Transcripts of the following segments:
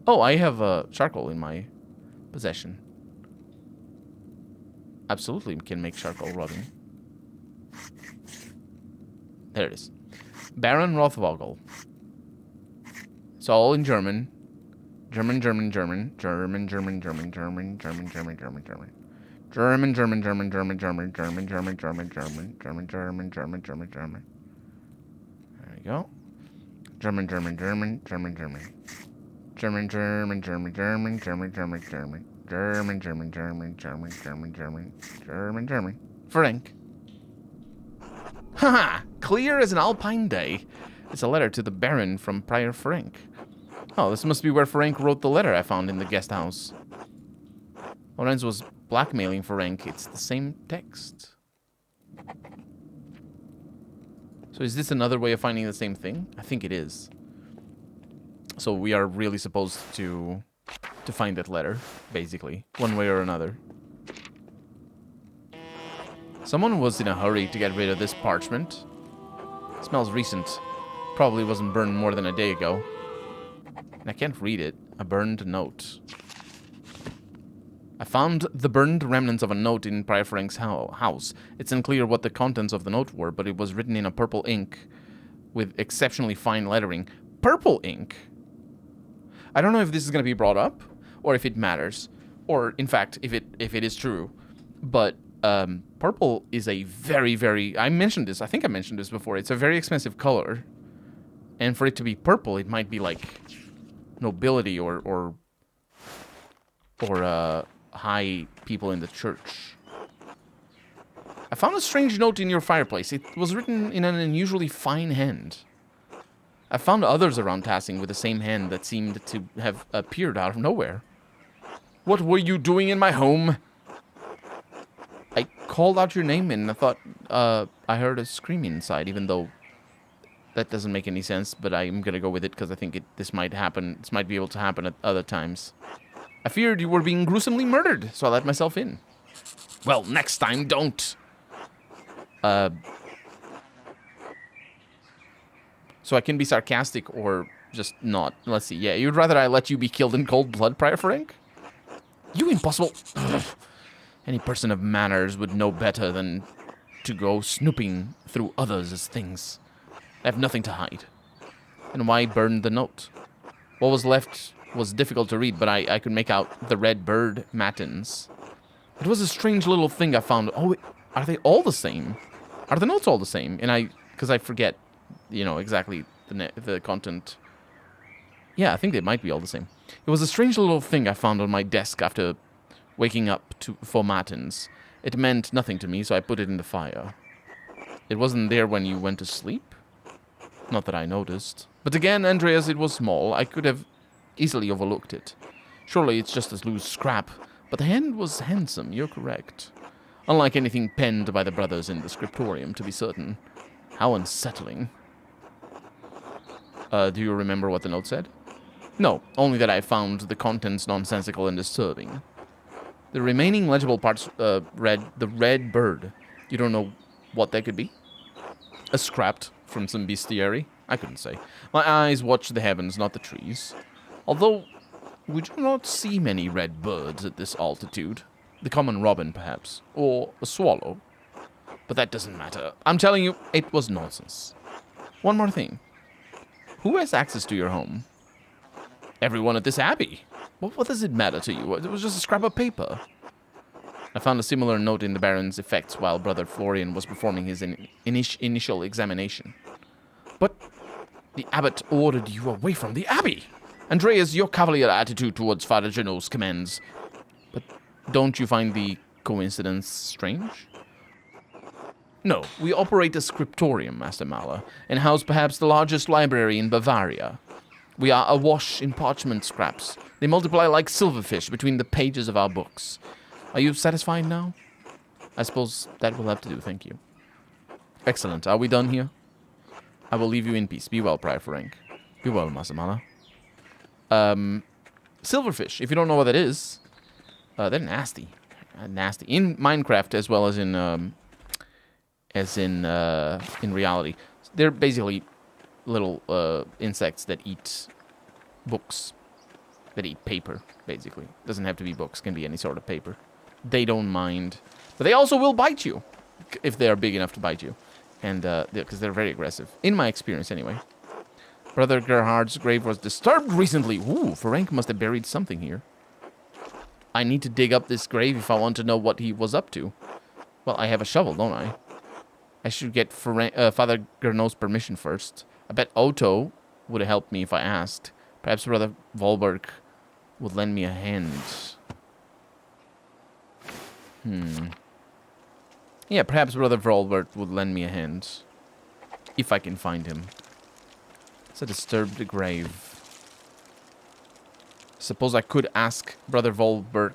Oh, I have charcoal in my possession. Absolutely can make charcoal rubbing. There it is. Baron Rothvogel. It's all in German. German. There we go. German. Frank. Haha! Clear as an alpine day. It's a letter to the Baron from Prior Frank. Oh, this must be where Frank wrote the letter I found in the guest house. Lorenz was blackmailing Frank. It's the same text. So is this another way of finding the same thing? I think it is. So we are really supposed to find that letter, basically, one way or another. Someone was in a hurry to get rid of this parchment. It smells recent. Probably wasn't burned more than a day ago. And I can't read it. A burned note. I found the burned remnants of a note in Prior Frank's house. It's unclear what the contents of the note were, but it was written in a purple ink with exceptionally fine lettering. Purple ink? I don't know if this is going to be brought up, or if it matters, or, in fact, if it is true. But purple is a very, very... I think I mentioned this before. It's a very expensive color. And for it to be purple, it might be like nobility or high people in the church. I found a strange note in your fireplace. It was written in an unusually fine hand. I found others around Tassing with the same hand that seemed to have appeared out of nowhere. What were you doing in my home? I called out your name and I thought I heard a screaming inside, even though that doesn't make any sense, but I'm gonna go with it because I think this might happen. This might be able to happen at other times. I feared you were being gruesomely murdered, so I let myself in. Well, next time, don't. So I can be sarcastic or just not. Let's see. Yeah, you'd rather I let you be killed in cold blood, Prior Frank? You impossible... Any person of manners would know better than to go snooping through others' things. I have nothing to hide. And why burn the note? What was left was difficult to read, but I could make out the red bird matins. It was a strange little thing I found. Oh, are they all the same? Are the notes all the same? And because I forget, exactly the content. Yeah, I think they might be all the same. It was a strange little thing I found on my desk after waking up for matins. It meant nothing to me, so I put it in the fire. It wasn't there when you went to sleep? Not that I noticed. But again, Andreas, it was small. I could have easily overlooked it. Surely it's just a loose scrap. But the hand was handsome, you're correct. Unlike anything penned by the brothers in the scriptorium, to be certain. How unsettling. Do you remember what the note said? No, only that I found the contents nonsensical and disturbing. The remaining legible parts read, the red bird. You don't know what that could be? A scrap from some bestiary? I couldn't say. My eyes watch the heavens, not the trees. Although, we do not see many red birds at this altitude. The common robin, perhaps. Or a swallow. But that doesn't matter. I'm telling you, it was nonsense. One more thing. Who has access to your home? Everyone at this abbey. What does it matter to you? It was just a scrap of paper. I found a similar note in the Baron's effects while Brother Florian was performing his initial examination. But the abbot ordered you away from the abbey. Andreas, your cavalier attitude towards Father Geno's commands. But don't you find the coincidence strange? No, we operate a scriptorium, Master Mahler, and house perhaps the largest library in Bavaria. We are awash in parchment scraps. They multiply like silverfish between the pages of our books. Are you satisfied now? I suppose that will have to do, thank you. Excellent. Are we done here? I will leave you in peace. Be well, Prior Frank. Be well, Master Mahler. Silverfish, if you don't know what that is, they're nasty. Nasty. In Minecraft as well as in reality. They're basically little insects that eat books. that eat paper, basically. Doesn't have to be books, can be any sort of paper. They don't mind. But they also will bite you, if they are big enough to bite you. And, because they're very aggressive. In my experience, anyway. Brother Gerhard's grave was disturbed recently. Ooh, Ferenc must have buried something here. I need to dig up this grave if I want to know what he was up to. Well, I have a shovel, don't I? I should get Father Gernot's permission first. I bet Otto would have helped me if I asked. Perhaps Brother Volberg would lend me a hand. Yeah, perhaps Brother Volberg would lend me a hand. If I can find him. It's a disturbed grave. Suppose I could ask Brother Volbert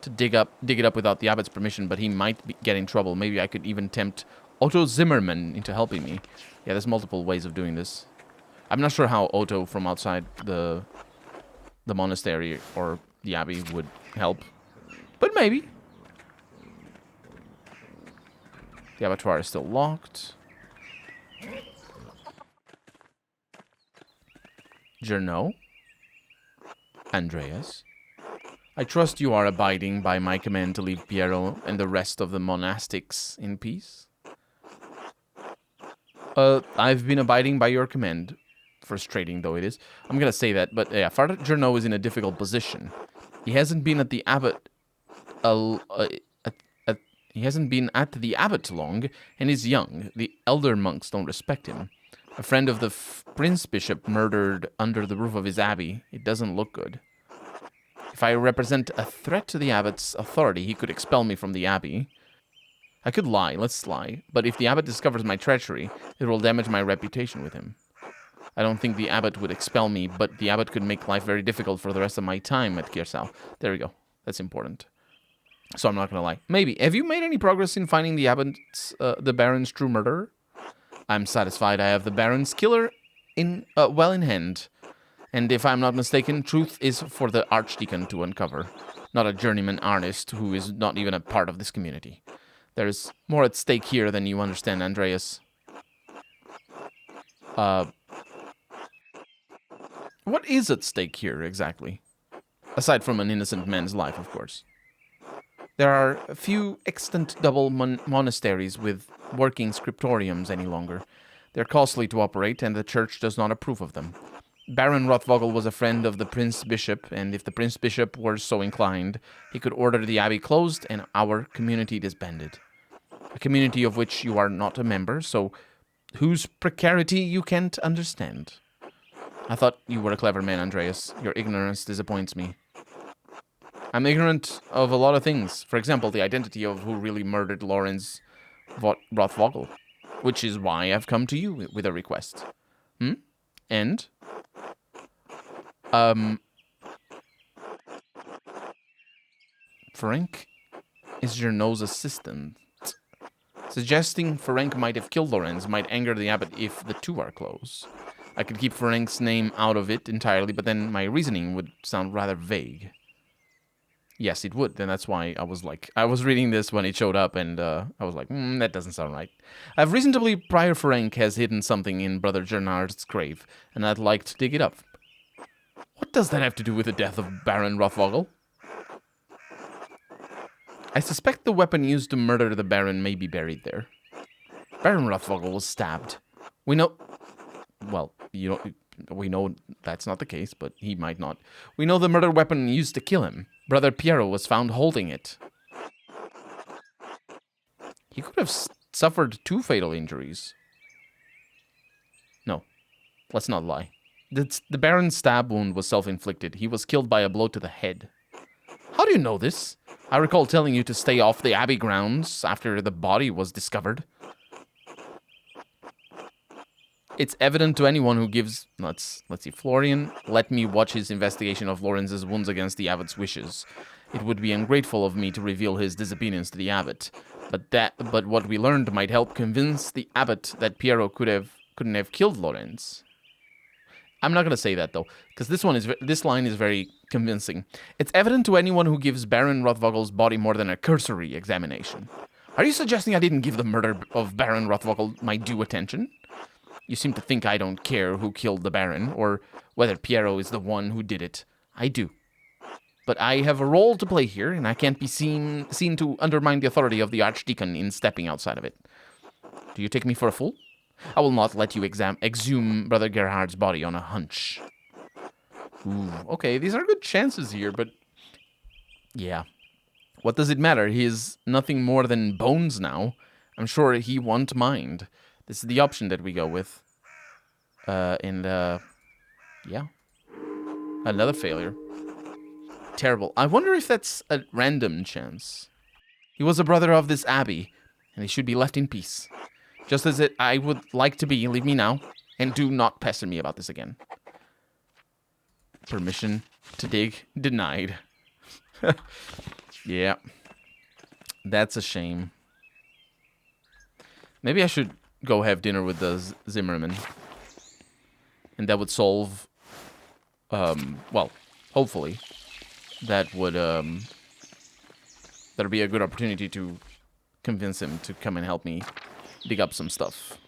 to dig it up without the abbot's permission, but he might get in trouble. Maybe I could even tempt Otto Zimmerman into helping me. Yeah, there's multiple ways of doing this. I'm not sure how Otto from outside the monastery or the abbey would help, but maybe. The abattoir is still locked. Gernot? Andreas? I trust you are abiding by my command to leave Piero and the rest of the monastics in peace? I've been abiding by your command. Frustrating though it is. I'm gonna say that, but yeah, Father Gernot is in a difficult position. He hasn't been at the abbot... he hasn't been at the abbot long, and is young. The elder monks don't respect him. A friend of the prince bishop murdered under the roof of his abbey. It doesn't look good. If I represent a threat to the abbot's authority, he could expel me from the abbey. I could lie, let's lie, but if the abbot discovers my treachery, it will damage my reputation with him. I don't think the abbot would expel me, but the abbot could make life very difficult for the rest of my time at Kirsau. There we go. That's important. So I'm not going to lie. Maybe. Have you made any progress in finding the abbot's, the Baron's true murderer? I'm satisfied I have the Baron's killer well in hand. And if I'm not mistaken, truth is for the Archdeacon to uncover, not a journeyman artist who is not even a part of this community. There's more at stake here than you understand, Andreas. What is at stake here, exactly? Aside from an innocent man's life, of course. There are a few extant double monasteries with working scriptoriums any longer. They're costly to operate, and the church does not approve of them. Baron Rothvogel was a friend of the Prince Bishop, and if the Prince Bishop were so inclined, he could order the abbey closed and our community disbanded. A community of which you are not a member, so whose precarity you can't understand. I thought you were a clever man, Andreas. Your ignorance disappoints me. I'm ignorant of a lot of things. For example, the identity of who really murdered Lorenz Rothvogel, which is why I've come to you with a request. And? Ferenc is Gernot's assistant. Suggesting Ferenc might have killed Lorenz might anger the abbot if the two are close. I could keep Ferenc's name out of it entirely, but then my reasoning would sound rather vague. Yes, it would. Then that's why I was reading this when it showed up, and I was like, that doesn't sound right. I have reason to believe Prior Ferenc has hidden something in Brother Gernard's grave, and I'd like to dig it up. What does that have to do with the death of Baron Rothvogel? I suspect the weapon used to murder the Baron may be buried there. Baron Rothvogel was stabbed. We know... Well, we know that's not the case, but he might not. We know the murder weapon used to kill him. Brother Piero was found holding it. He could have suffered 2 fatal injuries. No, let's not lie. The Baron's stab wound was self-inflicted. He was killed by a blow to the head. How do you know this? I recall telling you to stay off the abbey grounds after the body was discovered. It's evident to anyone who gives... Let's see. Florian, let me watch his investigation of Lorenz's wounds against the abbot's wishes. It would be ungrateful of me to reveal his disobedience to the abbot. But what we learned might help convince the abbot that Piero couldn't have killed Lorenz. I'm not going to say that, though, because this line is very convincing. It's evident to anyone who gives Baron Rothvogel's body more than a cursory examination. Are you suggesting I didn't give the murder of Baron Rothvogel my due attention? You seem to think I don't care who killed the Baron, or whether Piero is the one who did it. I do. But I have a role to play here, and I can't be seen to undermine the authority of the Archdeacon in stepping outside of it. Do you take me for a fool? I will not let you exhume Brother Gerhard's body on a hunch. Ooh, okay, these are good chances here, but... Yeah. What does it matter? He is nothing more than bones now. I'm sure he won't mind. This is the option that we go with. Yeah. Another failure. Terrible. I wonder if that's a random chance. He was a brother of this abbey, and he should be left in peace. Just as I would like to be. Leave me now, and do not pester me about this again. Permission to dig denied. Yeah. That's a shame. Maybe I should go have dinner with the Zimmerman. And that would solve... well, hopefully. That would, that'd be a good opportunity to convince him to come and help me dig up some stuff.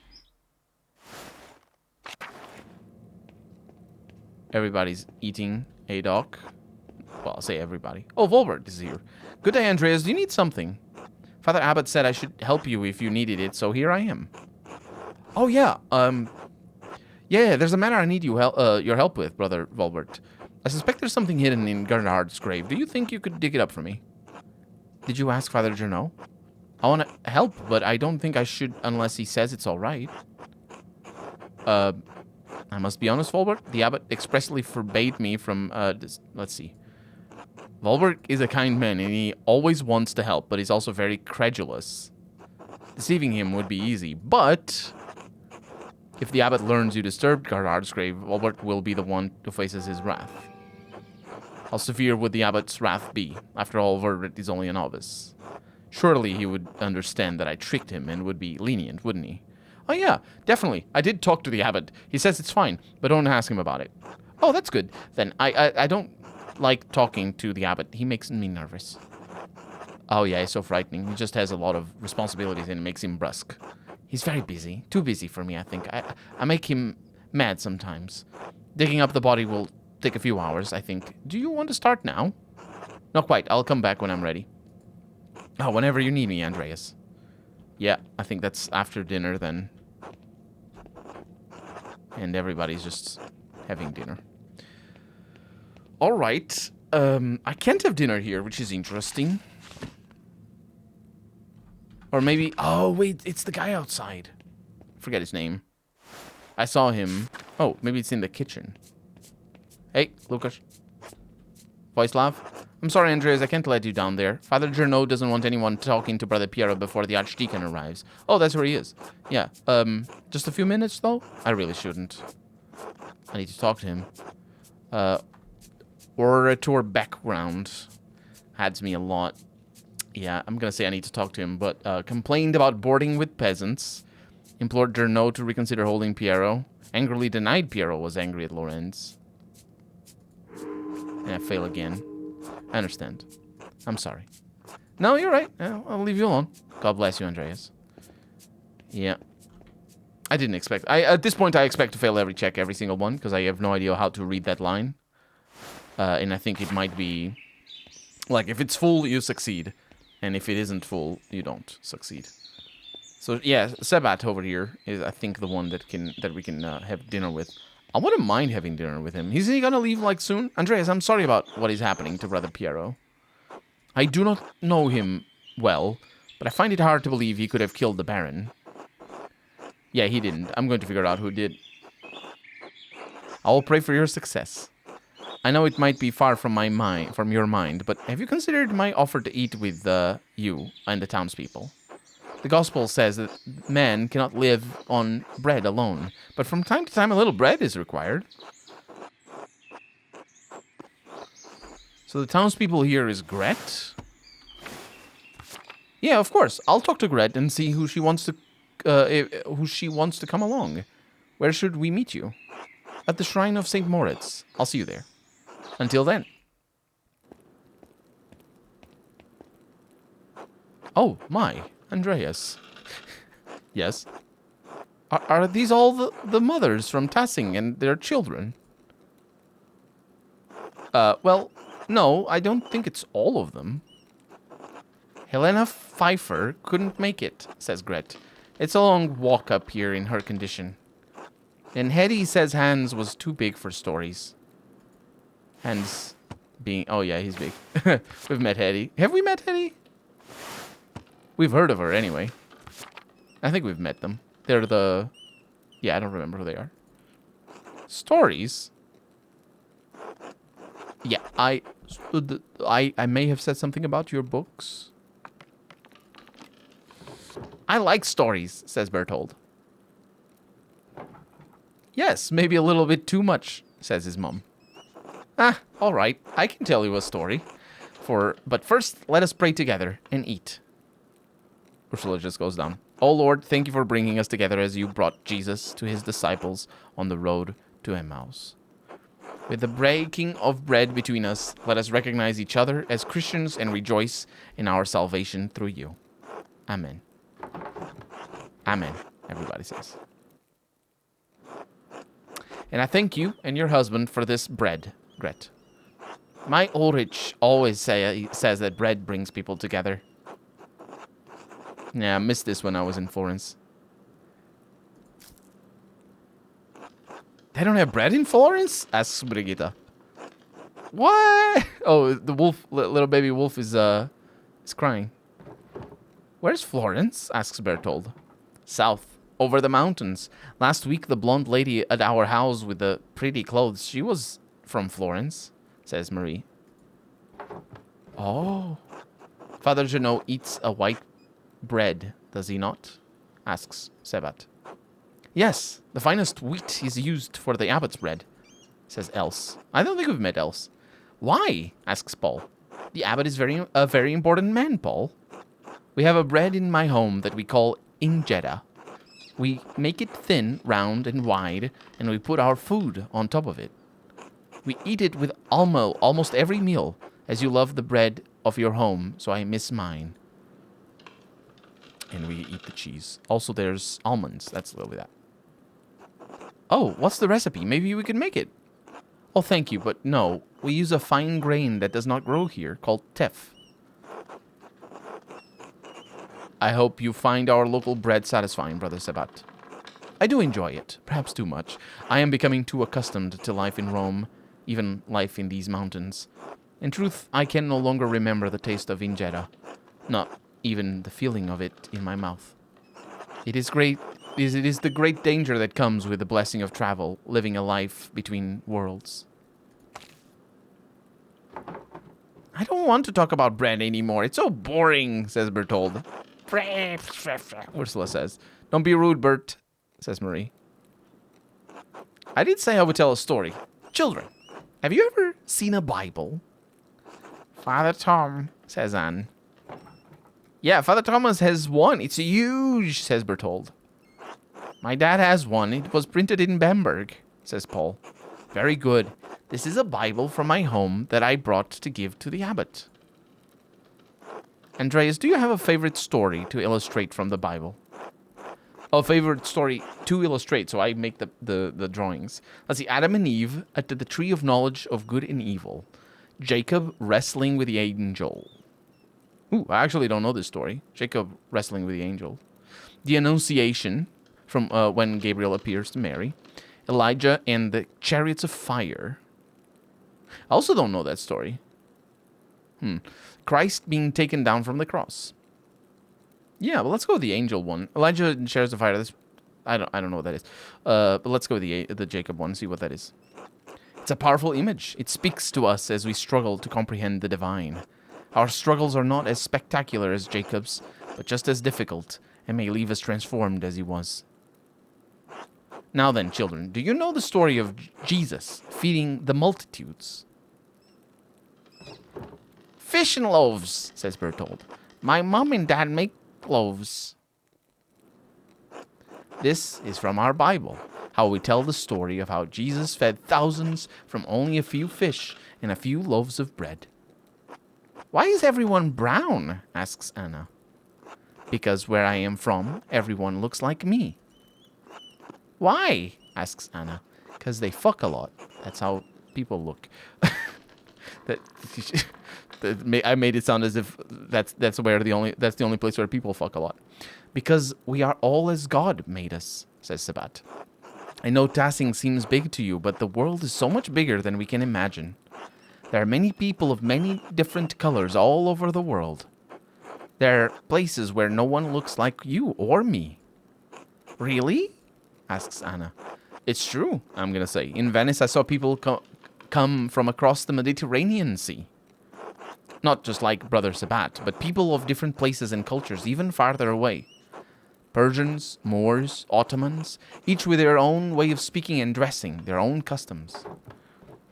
Everybody's eating a doc. Well, I'll say everybody. Oh, Volbert is here. Good day, Andreas. Do you need something? Father Abbot said I should help you if you needed it, so here I am. Oh, yeah. Yeah, there's a matter I need your help with, Brother Volbert. I suspect there's something hidden in Gerhard's grave. Do you think you could dig it up for me? Did you ask Father Journeau? I want to help, but I don't think I should unless he says it's all right. I must be honest, Volbert. The abbot expressly forbade me from, let's see. Volbert is a kind man, and he always wants to help, but he's also very credulous. Deceiving him would be easy, but... if the abbot learns you disturbed Gerhard's grave, Volbert will be the one who faces his wrath. How severe would the abbot's wrath be? After all, Volbert is only a novice. Surely he would understand that I tricked him and would be lenient, wouldn't he? Oh yeah, definitely. I did talk to the abbot. He says it's fine, but don't ask him about it. Oh, that's good. Then I don't like talking to the abbot. He makes me nervous. Oh yeah, he's so frightening. He just has a lot of responsibilities and it makes him brusque. He's very busy. Too busy for me, I think. I make him mad sometimes. Digging up the body will take a few hours, I think. Do you want to start now? Not quite. I'll come back when I'm ready. Oh, whenever you need me, Andreas. Yeah, I think that's after dinner then. And everybody's just having dinner. All right. I can't have dinner here, which is interesting. Or maybe... oh, wait, it's the guy outside. Forget his name. I saw him. Oh, maybe it's in the kitchen. Hey, Lucas. Voislav? I'm sorry, Andreas, I can't let you down there. Father Journeau doesn't want anyone talking to Brother Piero before the Archdeacon arrives. Oh, that's where he is. Yeah, just a few minutes, though? I really shouldn't. I need to talk to him. Orator background. Adds me a lot. Yeah, I'm gonna say I need to talk to him, but complained about boarding with peasants. Implored Journeau to reconsider holding Piero. Angrily denied Piero was angry at Lorenz. And I fail again. I understand. I'm sorry. No, you're right. I'll leave you alone. God bless you, Andreas. Yeah. I didn't expect... at this point, I expect to fail every check, every single one, because I have no idea how to read that line. And I think it might be... like, if it's full, you succeed. And if it isn't full, you don't succeed. So, yeah, Sebat over here is, I think, the one that we can have dinner with. I wouldn't mind having dinner with him. Is he gonna leave, like, soon? Andreas, I'm sorry about what is happening to Brother Piero. I do not know him well, but I find it hard to believe he could have killed the Baron. Yeah, he didn't. I'm going to figure out who did. I will pray for your success. I know it might be far from your mind, but have you considered my offer to eat with you and the townspeople? The gospel says that man cannot live on bread alone, but from time to time a little bread is required. So the townspeople here is Gret? Yeah, of course. I'll talk to Gret and see who she wants to come along. Where should we meet you? At the Shrine of St. Moritz. I'll see you there. Until then. Oh, my. Andreas. Yes? Are these all the mothers from Tassing and their children? Well, no, I don't think it's all of them. Helena Pfeiffer couldn't make it, says Gret. It's a long walk up here in her condition. And Hetty says Hans was too big for stories. Hans being... Oh, yeah, he's big. We've met Hetty. Have we met Hetty? We've heard of her, anyway. I think we've met them. They're the... Yeah, I don't remember who they are. Stories? Yeah, I may have said something about your books. I like stories, says Berthold. Yes, maybe a little bit too much, says his mom. Ah, all right, I can tell you a story. But first, let us pray together and eat. Ursula just goes down. Oh Lord, thank you for bringing us together as you brought Jesus to his disciples on the road to Emmaus. With the breaking of bread between us, let us recognize each other as Christians and rejoice in our salvation through you. Amen. Amen, everybody says. And I thank you and your husband for this bread, Gret. My Ulrich always says that bread brings people together. Yeah, I missed this when I was in Florence. They don't have bread in Florence? Asks Brigitte. What? Oh, the wolf, little baby wolf is crying. Where's Florence? Asks Berthold. South, over the mountains. Last week, the blonde lady at our house with the pretty clothes, she was from Florence, says Marie. Oh. Father Janot eats a white bread, does he not? Asks Sebat. Yes, the finest wheat is used for the abbot's bread, says Else. I don't think we've met Else. Why? Asks Paul. The abbot is a very important man, Paul. We have a bread in my home that we call injera. We make it thin, round, and wide, and we put our food on top of it. We eat it with almost every meal, as you love the bread of your home, so I miss mine. And we eat the cheese. Also, there's almonds. That's a little bit of that. Oh, what's the recipe? Maybe we can make it. Oh, thank you, but no. We use a fine grain that does not grow here, called teff. I hope you find our local bread satisfying, Brother Sebat. I do enjoy it, perhaps too much. I am becoming too accustomed to life in Rome, even life in these mountains. In truth, I can no longer remember the taste of injera, not even the feeling of it in my mouth. It is the great danger that comes with the blessing of travel, living a life between worlds. I don't want to talk about bread anymore. It's so boring, says Berthold. Ursula says. Don't be rude, Bert, says Marie. I did say I would tell a story. Children, have you ever seen a Bible? Father Tom, says Anne. Yeah, Father Thomas has one. It's huge, says Berthold. My dad has one. It was printed in Bamberg, says Paul. Very good. This is a Bible from my home that I brought to give to the abbot. Andreas, do you have a favorite story to illustrate from the Bible? A favorite story to illustrate, so I make the drawings. Let's see, Adam and Eve at the tree of knowledge of good and evil. Jacob wrestling with the angel. Ooh, I actually don't know this story. Jacob wrestling with the angel. The Annunciation, from when Gabriel appears to Mary. Elijah and the chariots of fire. I also don't know that story. Christ being taken down from the cross. Yeah, well, let's go with the angel one. Elijah and chariots of fire. I don't know what that is. But let's go with the Jacob one. See what that is. It's a powerful image. It speaks to us as we struggle to comprehend the divine. Our struggles are not as spectacular as Jacob's, but just as difficult, and may leave us transformed as he was. Now then, children, do you know the story of Jesus feeding the multitudes? Fish and loaves, says Berthold. My mom and dad make loaves. This is from our Bible, how we tell the story of how Jesus fed thousands from only a few fish and a few loaves of bread. Why is everyone brown? Asks Anna. Because where I am from, everyone looks like me. Why? Asks Anna. Because they fuck a lot. That's how people look. that, I made it sound as if that's the only place where people fuck a lot. Because we are all as God made us, says Sabat. I know Tassing seems big to you, but the world is so much bigger than we can imagine. There are many people of many different colors all over the world. There are places where no one looks like you or me. Really? Asks Anna. It's true, I'm gonna say. In Venice, I saw people come from across the Mediterranean Sea. Not just like Brother Sabat, but people of different places and cultures, even farther away. Persians, Moors, Ottomans, each with their own way of speaking and dressing, their own customs.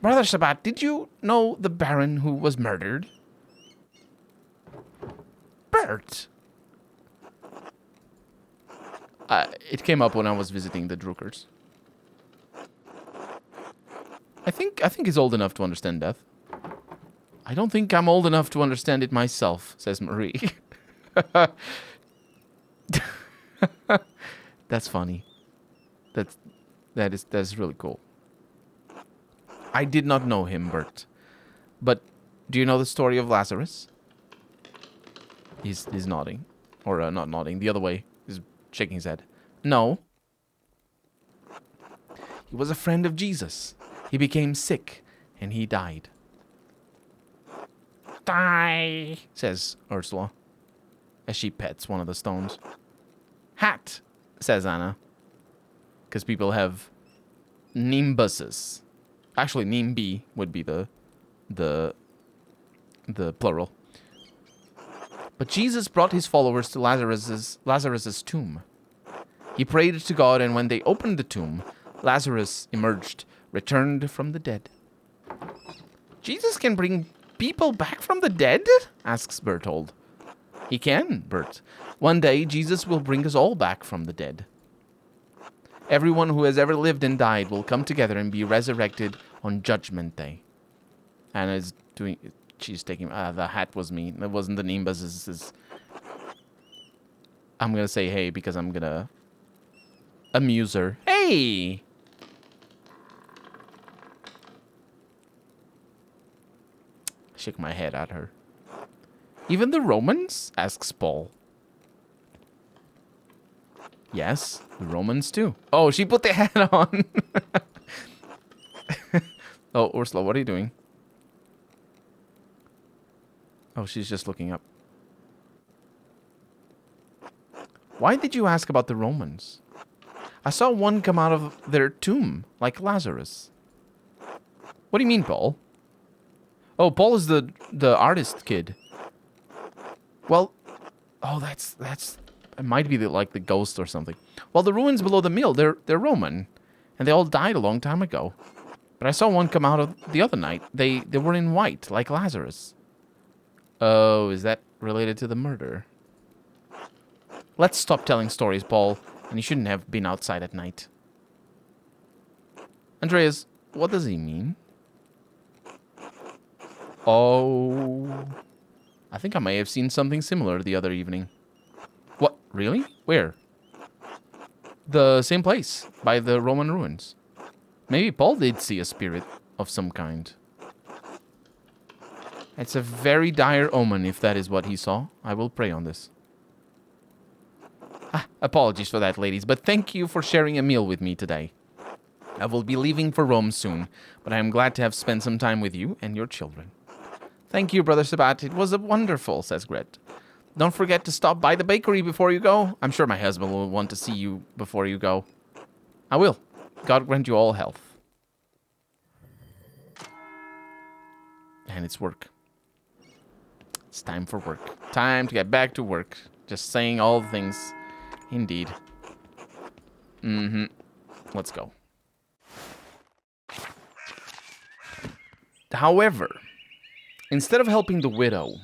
Brother Sabat, did you know the Baron who was murdered? Bert! It came up when I was visiting the Druckers. I think he's old enough to understand death. I don't think I'm old enough to understand it myself, says Marie. That's funny. That's really cool. I did not know him, Bert. But do you know the story of Lazarus? He's nodding. Or not nodding, the other way. He's shaking his head. No. He was a friend of Jesus. He became sick, and he died. Die, says Ursula, as she pets one of the stones. Hat, says Anna. Because people have nimbuses. Actually, nimbi would be the plural. But Jesus brought his followers to Lazarus's tomb. He prayed to God, and when they opened the tomb, Lazarus emerged, returned from the dead. Jesus can bring people back from the dead? Asks Berthold. He can, Bert. One day, Jesus will bring us all back from the dead. Everyone who has ever lived and died will come together and be resurrected on Judgment Day. Anna's doing... She's taking... the hat was me. That wasn't the Nimbus. I'm going to say hey because I'm going to amuse her. Hey! Shake my head at her. Even the Romans? Asks Paul. Yes, the Romans too. Oh, she put the hat on. Oh, Ursula, what are you doing? Oh, she's just looking up. Why did you ask about the Romans? I saw one come out of their tomb, like Lazarus. What do you mean, Paul? Oh, Paul is the artist kid. Well, oh, that's it might be like the ghost or something. Well, the ruins below the mill, they're Roman, and they all died a long time ago. But I saw one come out of the other night. They were in white, like Lazarus. Oh, is that related to the murder? Let's stop telling stories, Paul, and you shouldn't have been outside at night. Andreas, what does he mean? Oh, I think I may have seen something similar the other evening. What? Really? Where? The same place, by the Roman ruins. Maybe Paul did see a spirit of some kind. It's a very dire omen if that is what he saw. I will pray on this. Apologies for that, ladies, but thank you for sharing a meal with me today. I will be leaving for Rome soon, but I am glad to have spent some time with you and your children. Thank you, Brother Sabat. It was wonderful, says Gret. Don't forget to stop by the bakery before you go. I'm sure my husband will want to see you before you go. I will. God grant you all health. And it's work. It's time for work. Time to get back to work. Just saying all the things. Indeed. Let's go. However, instead of helping the widow,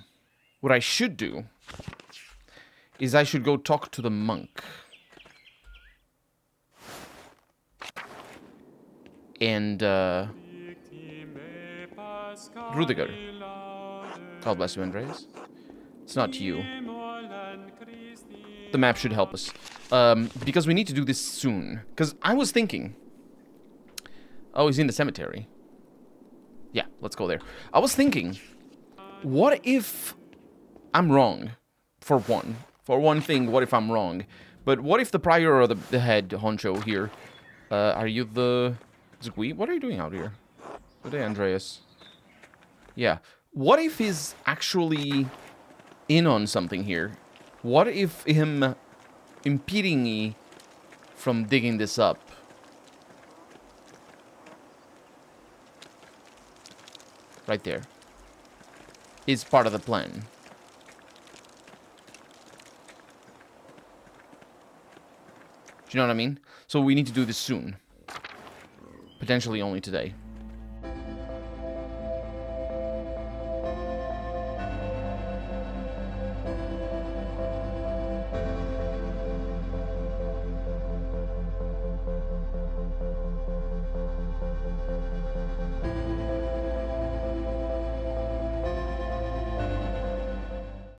what I should do is I should go talk to the monk. And, Rudiger. God bless you, Andreas. It's not you. The map should help us. Because we need to do this soon. Because I was thinking... Oh, he's in the cemetery. Yeah, let's go there. I was thinking, what if I'm wrong? For one. For one thing, what if I'm wrong? But what if the prior or the head honcho here... are you the... Zgui? What are you doing out here? Good day, Andreas. Yeah. What if he's actually in on something here? What if him impeding me from digging this up right there is part of the plan? Do you know what I mean? So we need to do this soon. Potentially only today.